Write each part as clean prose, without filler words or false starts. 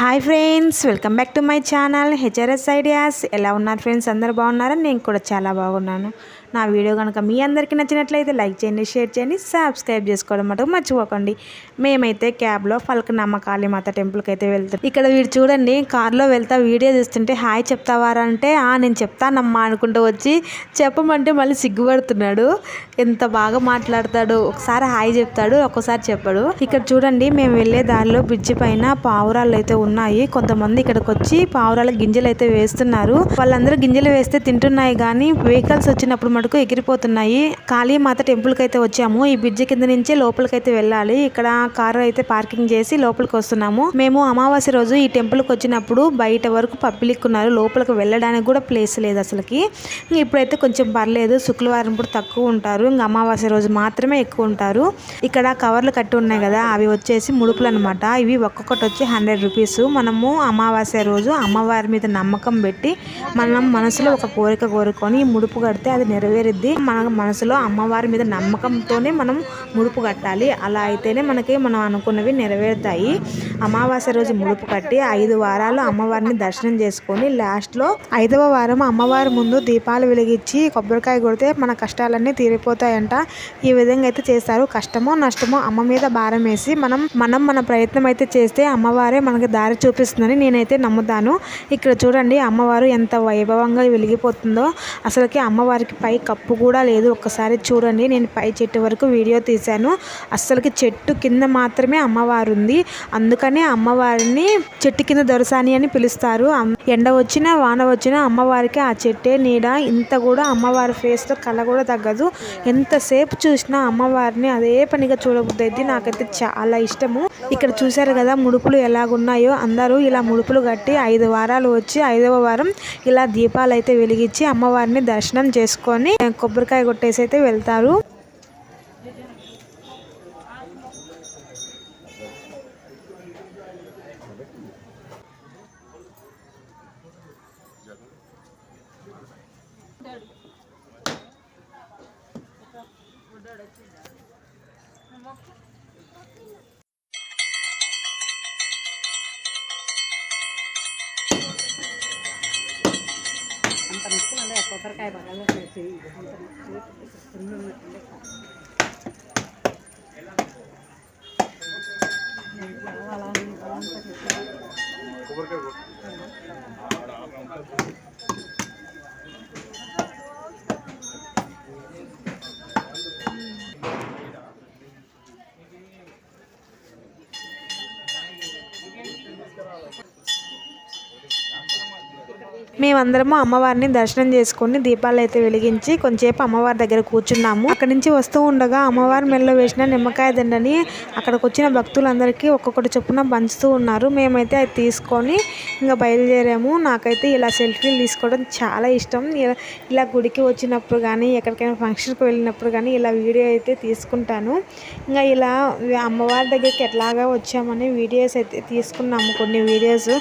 Hi friends, welcome back to my channel HRS ideas. ఎలా ఉన్నారు friends? అందరు బాగున్నారా? నేను కూడా చాలా బాగున్నాను. నా వీడియో కనుక మీ అందరికీ నచ్చినట్లయితే లైక్ చేయండి, షేర్ చేయండి, సబ్స్క్రైబ్ చేసుకోవడం మటుకు మర్చిపోకండి. మేమైతే క్యాబ్లో ఫల్కనమ్మ కాళీమాత టెంపుల్కి అయితే వెళ్తాం. ఇక్కడ వీడు చూడండి, కార్లో వెళ్తా వీడియో చూస్తుంటే హాయ్ చెప్తావారా అంటే నేను చెప్తానమ్మా అనుకుంటూ వచ్చి చెప్పమంటే మళ్ళీ సిగ్గుపడుతున్నాడు. ఎంత బాగా మాట్లాడతాడు. ఒకసారి హాయ్ చెప్తాడు, ఒక్కోసారి చెప్పాడు. ఇక్కడ చూడండి, మేము వెళ్ళే దారిలో బ్రిడ్జి పైన పావురాలు అయితే ఉన్నాయి. కొంతమంది ఇక్కడికి వచ్చి పావురాల గింజలు అయితే వేస్తున్నారు. వాళ్ళందరూ గింజలు వేస్తే తింటున్నాయి, కానీ వెహికల్స్ వచ్చినప్పుడు మటుకు ఎగిరిపోతున్నాయి. కాళీమాత టెంపుల్ కి అయితే వచ్చాము. ఈ బ్రిడ్జి కింద నుంచే లోపలికి అయితే వెళ్ళాలి. ఇక్కడ కారు అయితే పార్కింగ్ చేసి లోపలికి వస్తున్నాము. మేము అమావాస్య రోజు ఈ టెంపుల్ కి వచ్చినప్పుడు బయట వరకు పబ్లిక్ ఉన్నారు, లోపలికి వెళ్ళడానికి కూడా ప్లేస్ లేదు అసలుకి. ఇప్పుడైతే కొంచెం పర్లేదు, శుక్రవారం కూడా తక్కువ ఉంటారు, ఇంకా అమావాస్య రోజు మాత్రమే ఎక్కువ ఉంటారు. ఇక్కడ కవర్లు కట్టి ఉన్నాయి కదా, అవి వచ్చేసి ముడుపులు అనమాట. ఇవి ఒక్కొక్కటి వచ్చి 100 రూపీస్. మనము అమావాస్య రోజు అమ్మవారి మీద నమ్మకం పెట్టి మనం మనసులో ఒక కోరిక కోరుకొని ముడుపు కడితే అది నెరవేరుద్ది. మన మనసులో అమ్మవారి మీద నమ్మకంతోనే మనం ముడుపు కట్టాలి. అలా అయితేనే మనకి మనం అనుకున్నవి నెరవేరుతాయి. అమావాస్య రోజు ముడుపు కట్టి 5 వారాలు అమ్మవారిని దర్శనం చేసుకొని లాస్ట్లో 5వ వారం అమ్మవారి ముందు దీపాలు వెలిగించి కొబ్బరికాయ కొడితే మన కష్టాలన్నీ తీరిపోతాయంట. ఈ విధంగా అయితే చేస్తారు. కష్టమో నష్టమో అమ్మ మీద భారం వేసి మనం మన ప్రయత్నం అయితే చేస్తే అమ్మవారే మనకి దారి చూపిస్తుందని నేనైతే నమ్ముతాను. ఇక్కడ చూడండి, అమ్మవారు ఎంత వైభవంగా వెలిగిపోతుందో. అసలుకి అమ్మవారికి పై కప్పు కూడా లేదు. ఒక్కసారి చూడండి, నేను పై చెట్టు వరకు వీడియో తీశాను. అసలుకి చెట్టు కింద మాత్రమే అమ్మవారు ఉంది. అందుకనే అమ్మవారిని చెట్టు కింద దొరసాని అని పిలుస్తారు. ఎండ వచ్చినా వాన వచ్చినా అమ్మవారికి ఆ చెట్టే నీడ. ఇంత కూడా అమ్మవారి ఫేస్లో కళ కూడా తగ్గదు. ఎంతసేపు చూసినా అమ్మవారిని అదే పనిగా చూడబుద్దైద్ది. నాకైతే చాలా ఇష్టము. ఇక్కడ చూశారు కదా ముడుపులు ఎలాగున్నాయో. అందరూ ఇలా ముడుపులు కట్టి 5 వారాలు వచ్చి 5వ వారం ఇలా దీపాలు అయితే వెలిగించి అమ్మవారిని దర్శనం చేసుకొని కొబ్బరికాయ కొట్టేసి అయితే వెళ్తారు. అంత నొప్పులు కొబ్బరికాయ బాగా చేసి మేమందరము అమ్మవారిని దర్శనం చేసుకొని దీపాలు అయితే వెలిగించి కొంచెంసేపు అమ్మవారి దగ్గర కూర్చున్నాము. అక్కడి నుంచి వస్తూ ఉండగా అమ్మవారి మెడలో వేసిన నిమ్మకాయ దండని అక్కడికి వచ్చిన భక్తులందరికీ ఒక్కొక్కటి చొప్పున పంచుతూ ఉన్నారు. మేమైతే అది తీసుకొని ఇంకా బయలుదేరాము. నాకైతే ఇలా సెల్ఫీలు తీసుకోవడం చాలా ఇష్టం. ఇలా గుడికి వచ్చినప్పుడు కానీ ఎక్కడికైనా ఫంక్షన్కి వెళ్ళినప్పుడు కానీ ఇలా వీడియో అయితే తీసుకుంటాను. ఇంకా ఇలా అమ్మవారి దగ్గరికి ఎట్లాగా వచ్చామని వీడియోస్ అయితే తీసుకున్నాము. కొన్ని వీడియోస్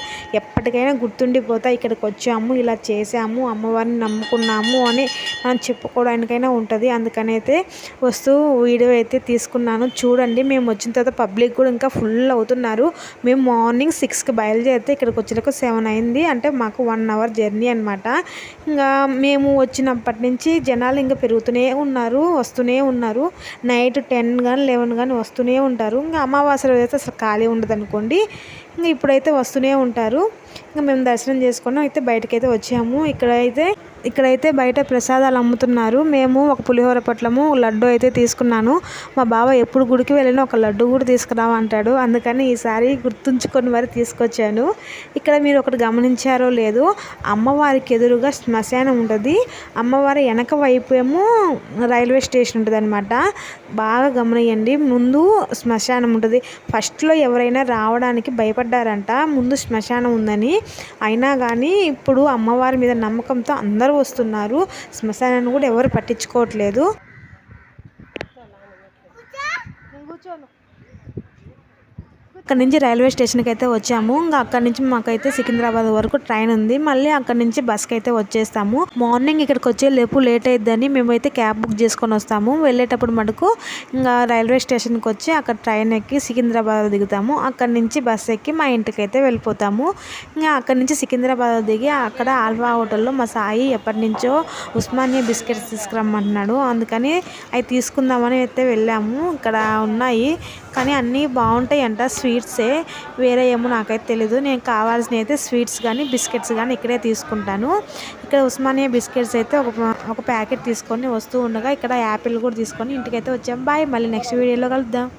ఎప్పటికైనా గుర్తుండిపోతాయి. ఇక్కడికి వచ్చాము, ఇలా చేసాము, అమ్మవారిని నమ్ముకున్నాము అని మనం చెప్పుకోవడానికైనా ఉంటుంది. అందుకనైతే వస్తూ వీడియో అయితే తీసుకున్నాను. చూడండి, మేము వచ్చిన తర్వాత పబ్లిక్ కూడా ఇంకా ఫుల్ అవుతున్నారు. మేము మార్నింగ్ 6కి బయలుదేరితే ఇక్కడికి వచ్చినాక 7 అయింది. అంటే మాకు 1 అవర్ జర్నీ అనమాట. ఇంకా మేము వచ్చినప్పటి నుంచి జనాలు ఇంకా పెరుగుతూనే ఉన్నారు, వస్తూనే ఉన్నారు. నైట్ 10 కానీ 11 కానీ వస్తూనే ఉంటారు. ఇంకా అమావాస్య రోజు అయితే అసలు ఖాళీ ఉండదు అనుకోండి. ఇంకా ఇప్పుడైతే వస్తూనే ఉంటారు. ఇంకా మేము దర్శనం చేసుకున్నాం, అయితే బయటకైతే వచ్చాము. ఇక్కడైతే బయట ప్రసాదాలు అమ్ముతున్నారు. మేము ఒక పులిహోర పొట్లము లడ్డు అయితే తీసుకున్నాను. మా బావ ఎప్పుడు గుడికి వెళ్ళినా ఒక లడ్డు కూడా తీసుకురావంటాడు. అందుకని ఈసారి గుర్తుంచుకొని మరి తీసుకొచ్చాను. ఇక్కడ మీరు ఒకటి గమనించారో లేదో, అమ్మవారికి ఎదురుగా శ్మశానం ఉంటుంది. అమ్మవారి వెనక వైపు ఏమో రైల్వే స్టేషన్ ఉంటుంది అనమాట. బాగా గమనియండి. ముందు శ్మశానం ఉంటుంది. ఫస్ట్లో ఎవరైనా రావడానికి భయపడ్డారంట ముందు శ్మశానం ఉందని. అయినా కానీ ఇప్పుడు అమ్మవారి మీద నమ్మకంతో అందరూ వస్తున్నారు. శ్మశానాన్ని కూడా ఎవరు పట్టించుకోవట్లేదు. అక్కడ నుంచి రైల్వే స్టేషన్కి అయితే వచ్చాము. ఇంకా అక్కడ నుంచి మాకైతే సికింద్రాబాద్ వరకు ట్రైన్ ఉంది. మళ్ళీ అక్కడ నుంచి బస్కి అయితే వచ్చేస్తాము. మార్నింగ్ ఇక్కడికి వచ్చే లేపు లేట్ అయిద్దని మేమైతే క్యాబ్ బుక్ చేసుకొని వస్తాము. వెళ్ళేటప్పుడు మటుకు ఇంకా రైల్వే స్టేషన్కి వచ్చి అక్కడ ట్రైన్ ఎక్కి సికింద్రాబాద్ దిగుతాము. అక్కడ నుంచి బస్ ఎక్కి మా ఇంటికి అయితే వెళ్ళిపోతాము. ఇంకా అక్కడ నుంచి సికింద్రాబాద్ దిగి అక్కడ ఆల్ఫా హోటల్లో మా సాయి ఎప్పటి నుంచో ఉస్మానియా బిస్కెట్స్ తీసుకురమ్మంటున్నాడు. అందుకని అవి తీసుకుందామని అయితే వెళ్ళాము. ఇక్కడ ఉన్నాయి కానీ అన్నీ బాగుంటాయి అంట, స్వీట్సే, వేరే ఏమో నాకైతే తెలీదు. నేను కావాల్సినవి అయితే స్వీట్స్ కానీ బిస్కెట్స్ కానీ ఇక్కడే తీసుకుంటాను. ఇక్కడ ఉస్మానియా బిస్కెట్స్ అయితే ఒక ప్యాకెట్ తీసుకొని వస్తూ ఉండగా ఇక్కడ యాపిల్ కూడా తీసుకొని ఇంటికైతే వచ్చాము. బాయ్, మళ్ళీ నెక్స్ట్ వీడియోలో కలుద్దాం.